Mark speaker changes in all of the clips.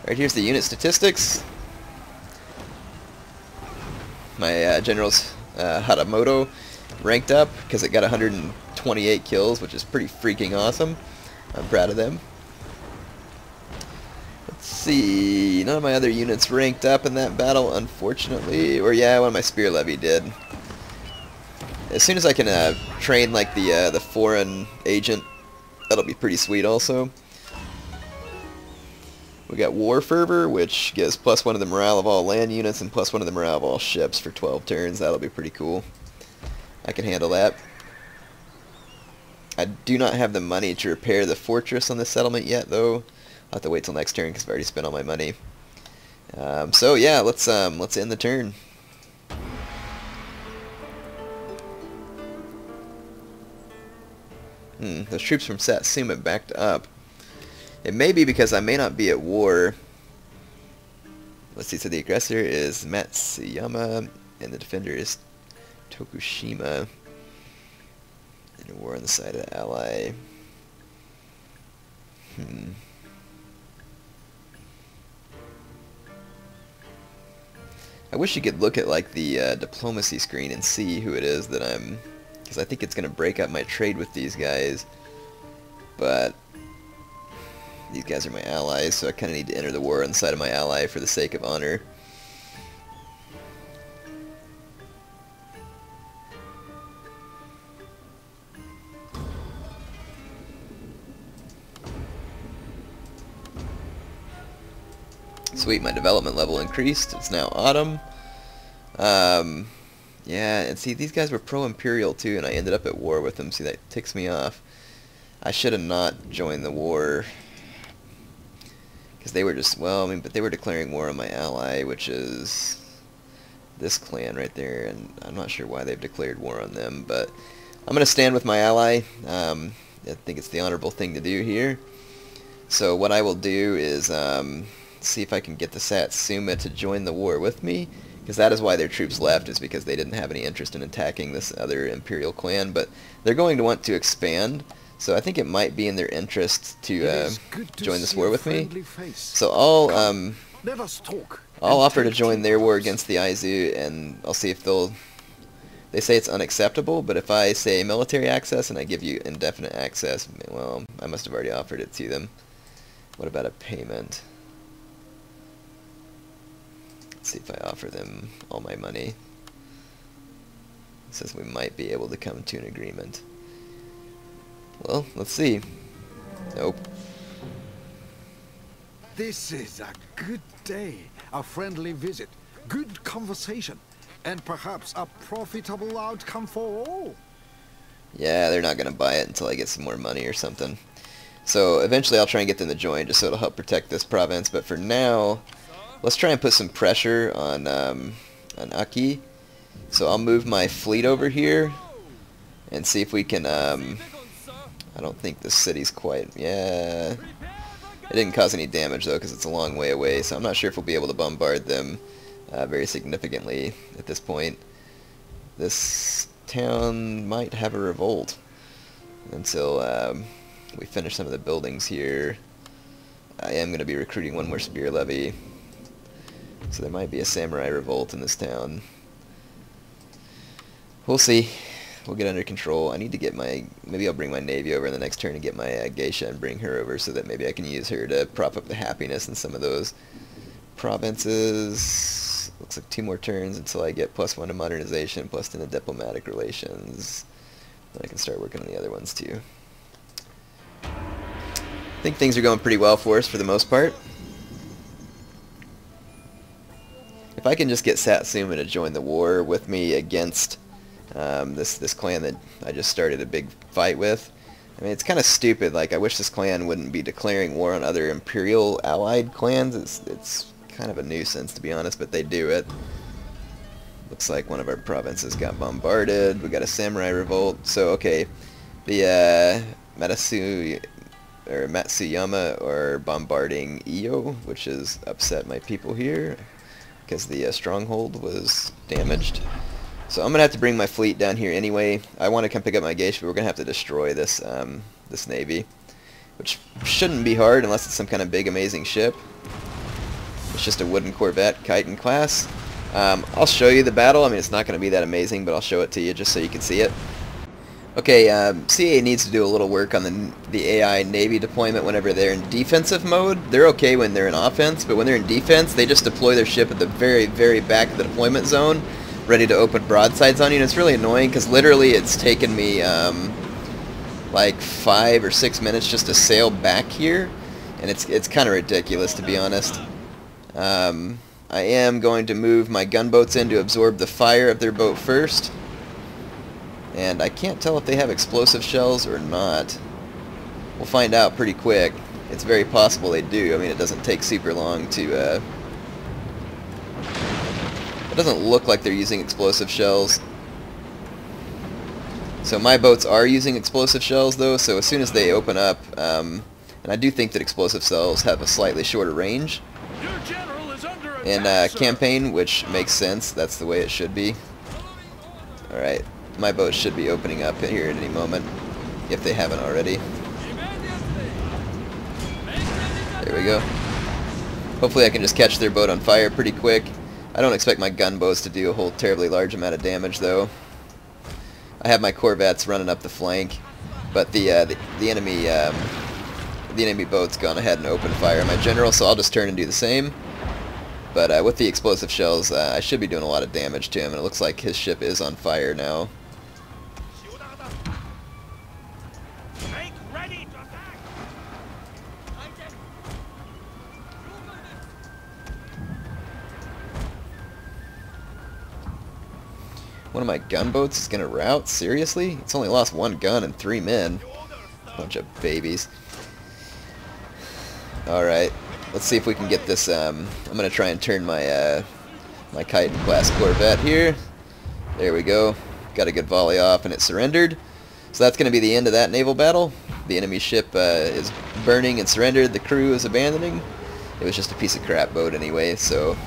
Speaker 1: Right here's the unit statistics. My general's Hatamoto ranked up because it got 128 kills, which is pretty freaking awesome. I'm proud of them. Let's see, none of my other units ranked up in that battle, unfortunately. Or yeah, one of my spear levy did. As soon as I can train like the foreign agent, that'll be pretty sweet also. We got War Fervor, which gives +1 to the morale of all land units and +1 to the morale of all ships for 12 turns. That'll be pretty cool. I can handle that. I do not have the money to repair the fortress on this settlement yet, though. I'll have to wait till next turn because I've already spent all my money. So yeah, let's end the turn. Those troops from Satsuma backed up. It may be because I may not be at war. Let's see, so the aggressor is Matsuyama, and the defender is Tokushima. And a war on the side of the ally. I wish you could look at like the diplomacy screen and see who it is that I'm... because I think it's going to break up my trade with these guys. But these guys are my allies, so I kind of need to enter the war on the side of my ally for the sake of honor. Sweet, my development level increased. It's now autumn. Yeah, and see, these guys were pro-imperial too, and I ended up at war with them. See, that ticks me off. I should have not joined the war. Because they were just, well, I mean, but they were declaring war on my ally, which is this clan right there, and I'm not sure why they've declared war on them, but I'm going to stand with my ally. I think it's the honorable thing to do here. So what I will do is see if I can get the Satsuma to join the war with me, because that is why their troops left, is because they didn't have any interest in attacking this other imperial clan, but they're going to want to expand. So I think it might be in their interest to join this war with me. So I'll offer to join their war against the Aizu, and I'll see if they'll... They say it's unacceptable, but if I say military access and I give you indefinite access, well, I must have already offered it to them. What about a payment? Let's see if I offer them all my money. It says we might be able to come to an agreement. Well, let's see. Nope.
Speaker 2: This is a good day, a friendly visit, good conversation, and perhaps a profitable outcome for all.
Speaker 1: Yeah, they're not going to buy it until I get some more money or something. So eventually I'll try and get them to join just so it'll help protect this province, but for now, let's try and put some pressure on Aki. So I'll move my fleet over here and see if we can... I don't think the city's quite... Yeah... It didn't cause any damage, though, because it's a long way away, so I'm not sure if we'll be able to bombard them very significantly at this point. This town might have a revolt until we finish some of the buildings here. I am going to be recruiting one more spear levy, so there might be a samurai revolt in this town. We'll see. We'll get under control. I need to get my... Maybe I'll bring my navy over in the next turn and get my geisha and bring her over so that maybe I can use her to prop up the happiness in some of those provinces. Looks like 2 more turns until I get +1 to modernization, +10 to diplomatic relations. Then I can start working on the other ones too. I think things are going pretty well for us for the most part. If I can just get Satsuma to join the war with me against this clan that I just started a big fight with. I mean, it's kind of stupid. Like, I wish this clan wouldn't be declaring war on other imperial allied clans. It's kind of a nuisance, to be honest, but they do it. Looks like one of our provinces got bombarded. We got a samurai revolt. So, okay, the Matsuyama are bombarding Iyo, which has upset my people here because the stronghold was damaged. So I'm going to have to bring my fleet down here anyway. I want to come pick up my geisha, but we're going to have to destroy this this navy, which shouldn't be hard unless it's some kind of big amazing ship. It's just a wooden Corvette, Chiton class. I'll show you the battle. I mean, it's not going to be that amazing, but I'll show it to you just so you can see it. Okay, CA needs to do a little work on the AI Navy deployment whenever they're in defensive mode. They're okay when they're in offense, but when they're in defense, they just deploy their ship at the very, very back of the deployment zone, ready to open broadsides on you, and it's really annoying because literally it's taken me like 5 or 6 minutes just to sail back here, and it's kind of ridiculous, to be honest. I am going to move my gunboats in to absorb the fire of their boat first. And I can't tell if they have explosive shells or not. We'll find out pretty quick. It's very possible they do. I mean, it doesn't take super long to... It doesn't look like they're using explosive shells. So my boats are using explosive shells, though, so as soon as they open up... and I do think that explosive shells have a slightly shorter range in campaign, which makes sense. That's the way it should be. Alright. My boat should be opening up here at any moment, if they haven't already. There we go. Hopefully I can just catch their boat on fire pretty quick. I don't expect my gunboats to do a whole terribly large amount of damage, though. I have my corvettes running up the flank, but the enemy boat's gone ahead and opened fire on my general, so I'll just turn and do the same. But with the explosive shells, I should be doing a lot of damage to him, and it looks like his ship is on fire now. One of my gunboats is going to rout? Seriously? It's only lost 1 gun and 3 men. Bunch of babies. Alright. Let's see if we can get this. I'm going to try and turn my my Chiton class Corvette here. There we go. Got a good volley off and it surrendered. So that's going to be the end of that naval battle. The enemy ship is burning and surrendered. The crew is abandoning. It was just a piece of crap boat anyway, so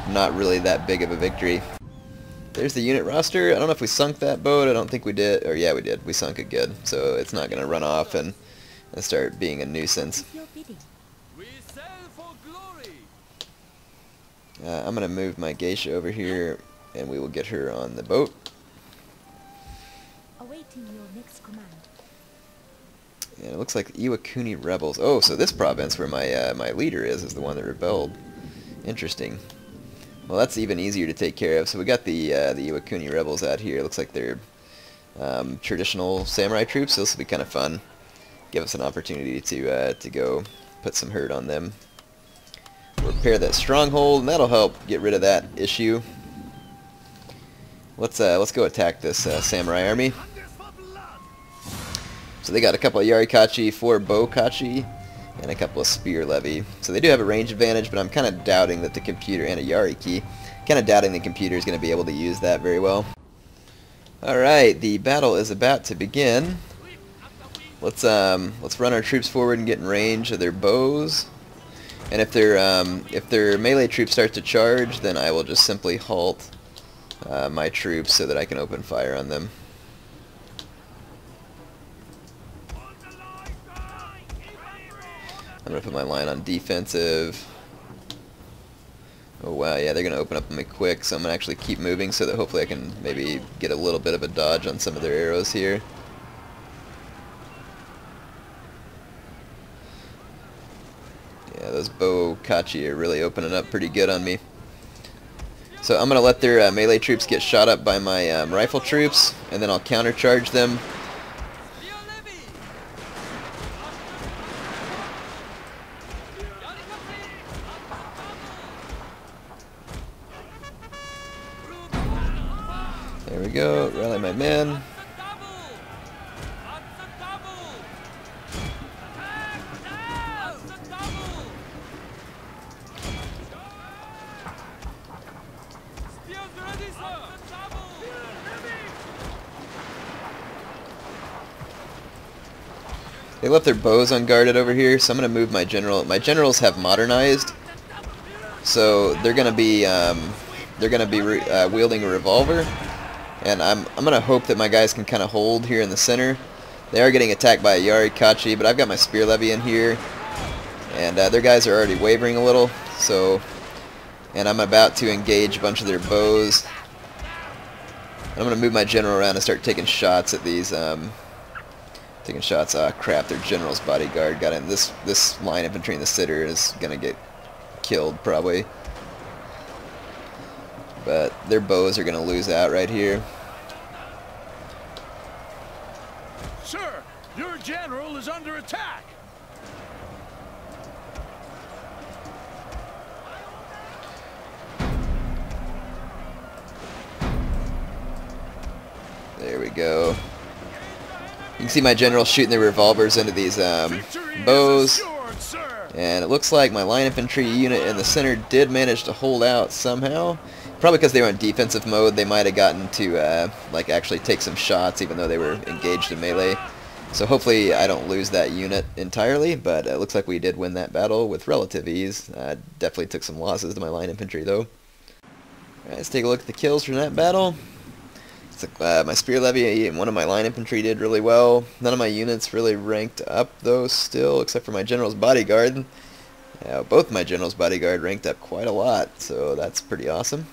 Speaker 1: not really that big of a victory. There's the unit roster. I don't know if we sunk that boat. I don't think we did. Or yeah, we did. We sunk it good. So it's not going to run off and start being a nuisance. I'm going to move my geisha over here, and we will get her on the boat.
Speaker 3: Awaiting your next command.
Speaker 1: And it looks like Iwakuni rebels. Oh, so this province where my my leader is the one that rebelled. Interesting. Well, that's even easier to take care of. So we got the Iwakuni rebels out here. Looks like they're traditional samurai troops, so this will be kind of fun. Give us an opportunity to go put some hurt on them. Repair that stronghold, and that'll help get rid of that issue. Let's go attack this samurai army. So they got a couple of Yarikachi, 4 Bokachi, and a couple of Spear Levy. So they do have a range advantage, but I'm kind of doubting that the computer, and a Yariki, kind of doubting the computer is going to be able to use that very well. Alright, the battle is about to begin. Let's run our troops forward and get in range of their bows. And if their melee troops start to charge, then I will just simply halt my troops so that I can open fire on them. I'm going to put my line on defensive. Oh wow, yeah, they're going to open up on me quick, so I'm going to actually keep moving so that hopefully I can maybe get a little bit of a dodge on some of their arrows here. Yeah, those Bokachi are really opening up pretty good on me. So I'm going to let their melee troops get shot up by my rifle troops, and then I'll countercharge them. There we go, rally my men. They left their bows unguarded over here, so I'm going to move my general. My generals have modernized, so they're going to be wielding a revolver, and I'm going to hope that my guys can kind of hold here in the center. They are getting attacked by a Yarikachi, but I've got my spear levy in here, and their guys are already wavering a little, So, and I'm about to engage a bunch of their bows. I'm going to move my general around and start taking shots at these, taking shots. Ah, crap, their general's bodyguard got in. This line infantry in the center is going to get killed, probably. But their bows are going to lose out right here.
Speaker 3: Sir, your general is under attack.
Speaker 1: There we go. You can see my general shooting their revolvers into these bows. And it looks like my line infantry unit in the center did manage to hold out somehow. Probably because they were in defensive mode, they might have gotten to like actually take some shots even though they were engaged in melee. So hopefully I don't lose that unit entirely, but it looks like we did win that battle with relative ease. Definitely took some losses to my line infantry though. Alright, let's take a look at the kills from that battle. My spear levy and one of my line infantry did really well. None of my units really ranked up though still, except for my general's bodyguard. Both my general's bodyguard ranked up quite a lot, so that's pretty awesome.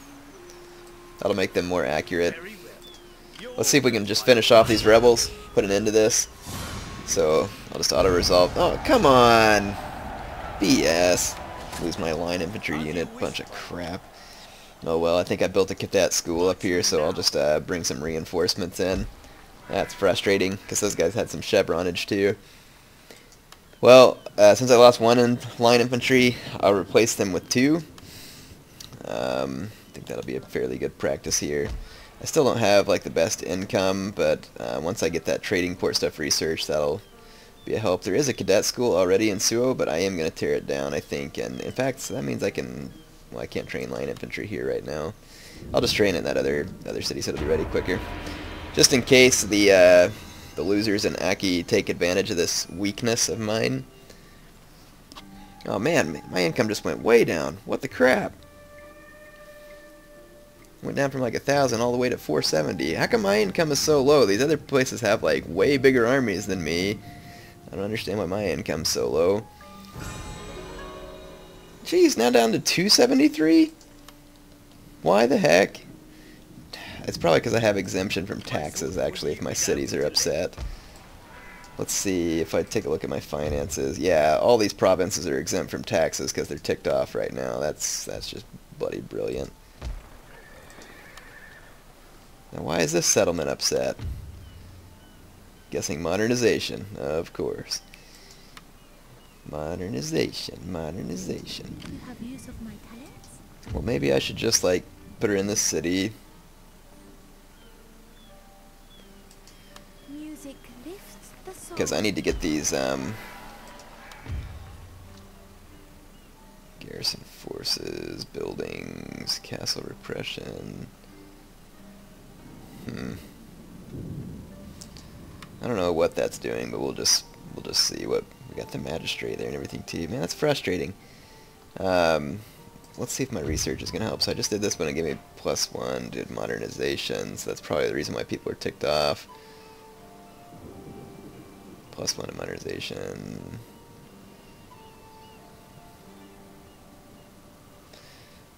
Speaker 1: That'll make them more accurate. Let's see if we can just finish off these rebels, put an end to this. So I'll just auto-resolve. Oh, come on! BS. Lose my line infantry unit, bunch of crap. Oh well, I think I built a cadet school up here, so I'll just bring some reinforcements in. That's frustrating, because those guys had some chevronage too. Well, since I lost one line infantry, I'll replace them with two. I think that'll be a fairly good practice here. I still don't have like the best income, but once I get that trading port stuff researched, that'll be a help. There is a cadet school already in Suo, but I am going to tear it down, I think. And in fact, so that means I can... Well, I can't train line infantry here right now. I'll just train in that other city so it'll be ready quicker. Just in case the losers in Aki take advantage of this weakness of mine. Oh man, my income just went way down. What the crap? Went down from like 1,000 all the way to 470. How come my income is so low? These other places have like way bigger armies than me. I don't understand why my income's so low. Jeez, now down to 273? Why the heck? It's probably because I have exemption from taxes, actually, if my cities are upset. Let's see if I take a look at my finances. Yeah, all these provinces are exempt from taxes because they're ticked off right now. That's just bloody brilliant. Now, why is this settlement upset? Guessing modernization, of course. Modernization, modernization.
Speaker 4: Have use of my talents?
Speaker 1: Well, maybe I should just, like, put her in this city.
Speaker 4: Music lifts the soul.
Speaker 1: Because I need to get these, garrison forces, buildings, castle repression. I don't know what that's doing, but we'll just see what... We got the magistrate there and everything too. Man, that's frustrating. Let's see if my research is going to help. So I just did this one and gave me +1, did modernization. So that's probably the reason why people are ticked off. +1 in modernization.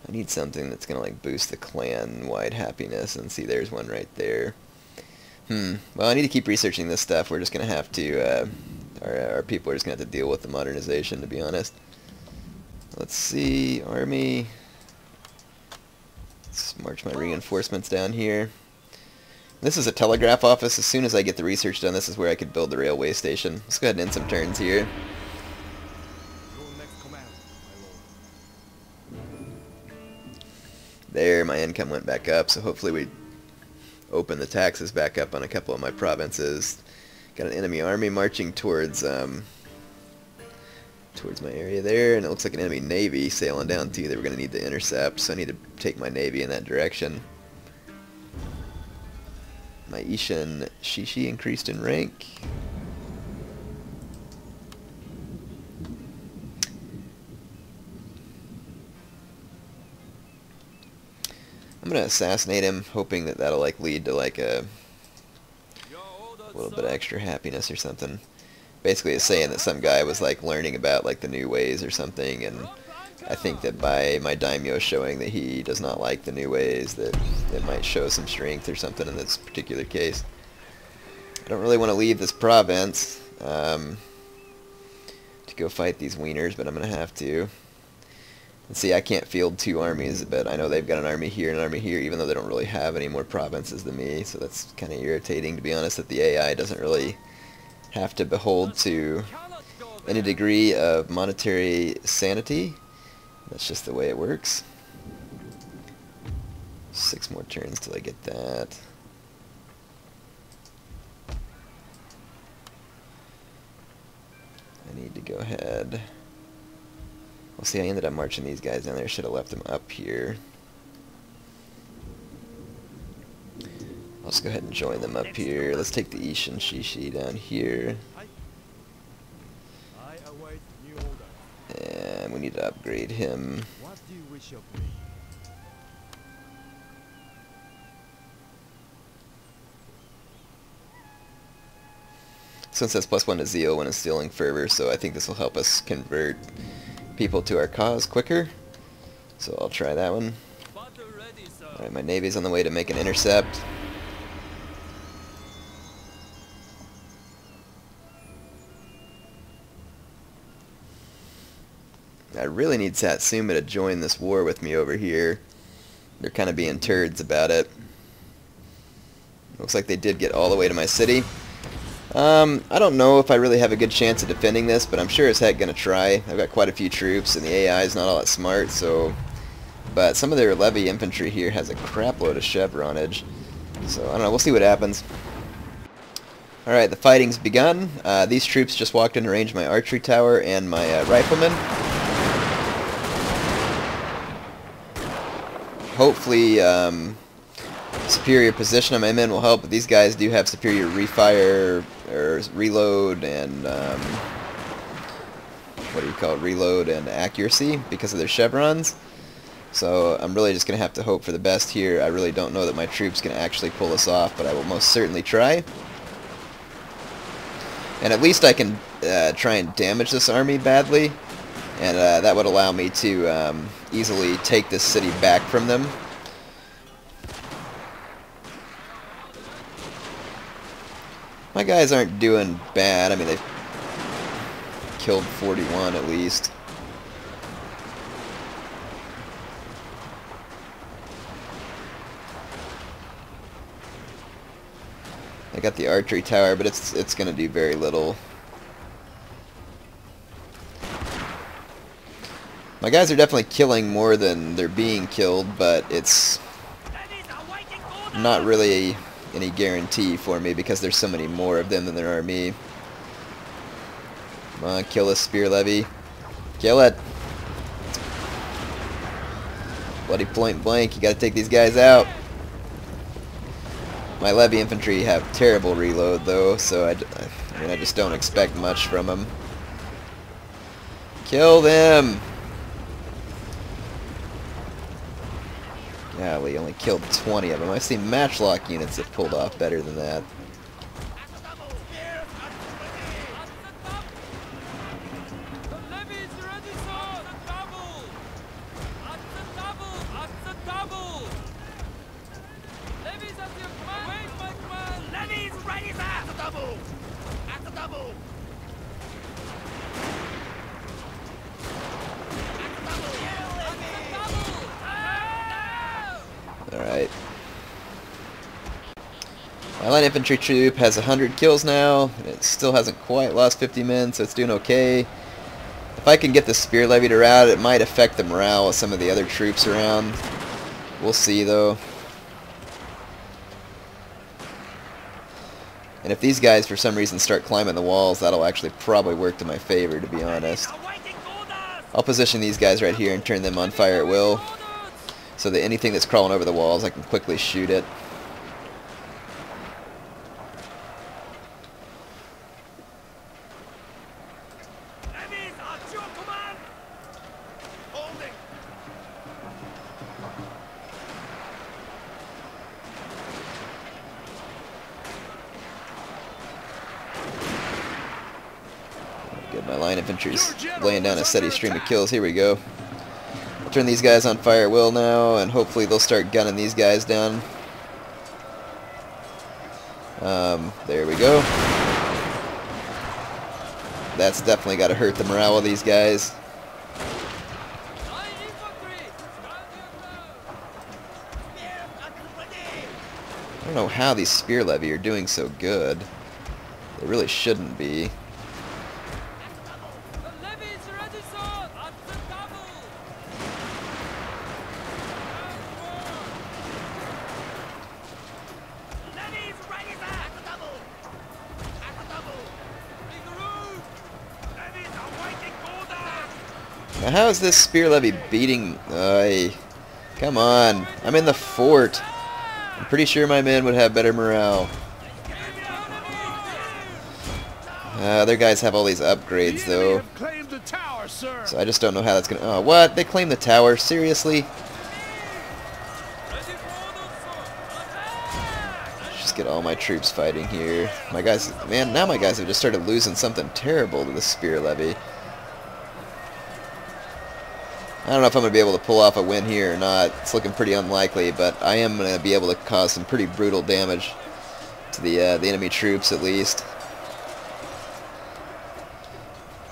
Speaker 1: I need something that's going to like boost the clan-wide happiness. And see, there's one right there. Well, I need to keep researching this stuff. We're just going to have to... Our people are just going to have to deal with the modernization, to be honest. Let's see, army. Let's march my reinforcements down here. This is a telegraph office. As soon as I get the research done, this is where I could build the railway station. Let's go ahead and end some turns here. There, my income went back up, so hopefully we open the taxes back up on a couple of my provinces. Got an enemy army marching towards my area there, and it looks like an enemy navy sailing down too. They were going to need to intercept, so I need to take my navy in that direction. My Ishin Shishi increased in rank. I'm going to assassinate him, hoping that that'll like lead to like a little bit of extra happiness or something. Basically it's saying that some guy was like learning about like the new ways or something and I think that by my daimyo showing that he does not like the new ways, that it might show some strength or something in this particular case. I don't really want to leave this province to go fight these wieners, but I'm going to have to. And see, I can't field two armies, but I know they've got an army here and an army here, even though they don't really have any more provinces than me, so that's kind of irritating, to be honest, that the AI doesn't really have to behold to any degree of monetary sanity. That's just the way it works. 6 more turns till I get that. I need to go ahead. Well, see, I ended up marching these guys down there. Should have left them up here. I'll just go ahead and join them up here. Let's take the Ishin Shishi down here. And we need to upgrade him.
Speaker 5: What do you wish of me?
Speaker 1: Since that's +1 to zeal when instilling fervor, so I think this will help us convert people to our cause quicker. So I'll try that one. Alright, my navy's on the way to make an intercept. I really need Satsuma to join this war with me over here. They're kind of being turds about it. Looks like they did get all the way to my city. I don't know if I really have a good chance of defending this, but I'm sure as heck gonna try. I've got quite a few troops, and the AI is not all that smart, so... But some of their levy infantry here has a crap load of chevronage. So, I don't know, we'll see what happens. Alright, the fighting's begun. These troops just walked into range of my archery tower and my riflemen. Hopefully, superior position of my men will help, but these guys do have superior refire, or reload, and, what do you call it, reload and accuracy, because of their chevrons. So I'm really just going to have to hope for the best here. I really don't know that my troops can actually pull this off, but I will most certainly try. And at least I can try and damage this army badly, and that would allow me to easily take this city back from them. My guys aren't doing bad. I mean, they've killed 41 at least. I got the archery tower, but it's going to do very little. My guys are definitely killing more than they're being killed, but it's not really any guarantee for me because there's so many more of them than there are me. Come on, kill this spear levy. Kill it. Bloody point blank, you gotta take these guys out. My levy infantry have terrible reload though, so I mean, I just don't expect much from them. Kill them! Golly, only killed 20 of them. I've seen matchlock units that pulled off better than that. Alright. My light infantry troop has 100 kills now, and it still hasn't quite lost 50 men, so it's doing okay. If I can get the spear levy to rout, it might affect the morale of some of the other troops around. We'll see, though. And if these guys, for some reason, start climbing the walls, that'll actually probably work to my favor, to be honest. I'll position these guys right here and turn them on fire at will, so that anything that's crawling over the walls, I can quickly shoot it. Good, my line infantry's laying down a steady stream of kills. Here we go. Turn these guys on fire at will now, and hopefully they'll start gunning these guys down. There we go. That's definitely got to hurt the morale of these guys. I don't know how these spear levy are doing so good. They really shouldn't be. Now how is this spear levy beating... come on. I'm in the fort. I'm pretty sure my men would have better morale. Other guys have all these upgrades, though. So I just don't know how that's gonna... Oh, what? They claimed the tower? Seriously? Just get all my troops fighting here. My guys... Man, now my guys have just started losing something terrible to the spear levy. I don't know if I'm going to be able to pull off a win here or not. It's looking pretty unlikely, but I am going to be able to cause some pretty brutal damage to the enemy troops, at least.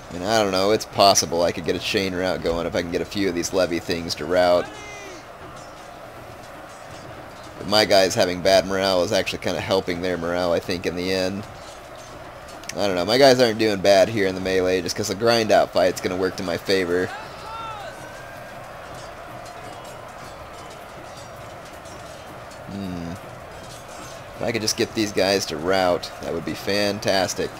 Speaker 1: I mean, I don't know. It's possible I could get a chain route going if I can get a few of these levy things to rout. But my guys having bad morale is actually kind of helping their morale, I think, in the end. I don't know. My guys aren't doing bad here in the melee just because the grind out fight's going to work to my favor. If I could just get these guys to rout, that would be fantastic.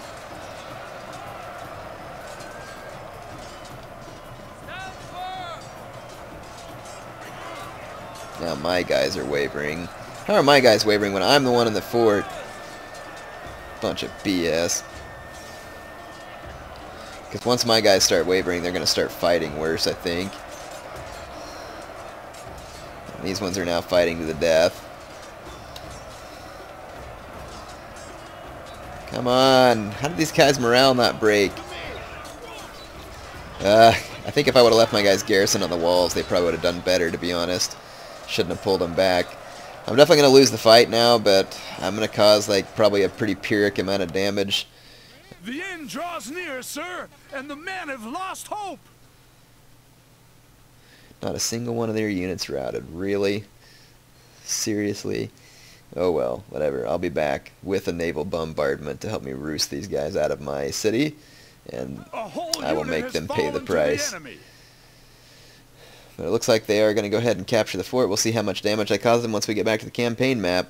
Speaker 1: Now my guys are wavering. How are my guys wavering when I'm the one in the fort? Bunch of BS. Because once my guys start wavering, they're going to start fighting worse, I think. And these ones are now fighting to the death. Come on. How did these guys' morale not break? I think if I would have left my guys garrison on the walls, they probably would have done better, to be honest. Shouldn't have pulled them back. I'm definitely going to lose the fight now, but I'm going to cause like probably a pretty pyrrhic amount of damage.
Speaker 3: The end draws near, sir, and the men have lost hope.
Speaker 1: Not a single one of their units routed. Really? Seriously? Oh well, whatever. I'll be back with a naval bombardment to help me roost these guys out of my city, and I will make them pay the price. But it looks like they are going to go ahead and capture the fort. We'll see how much damage I cause them once we get back to the campaign map.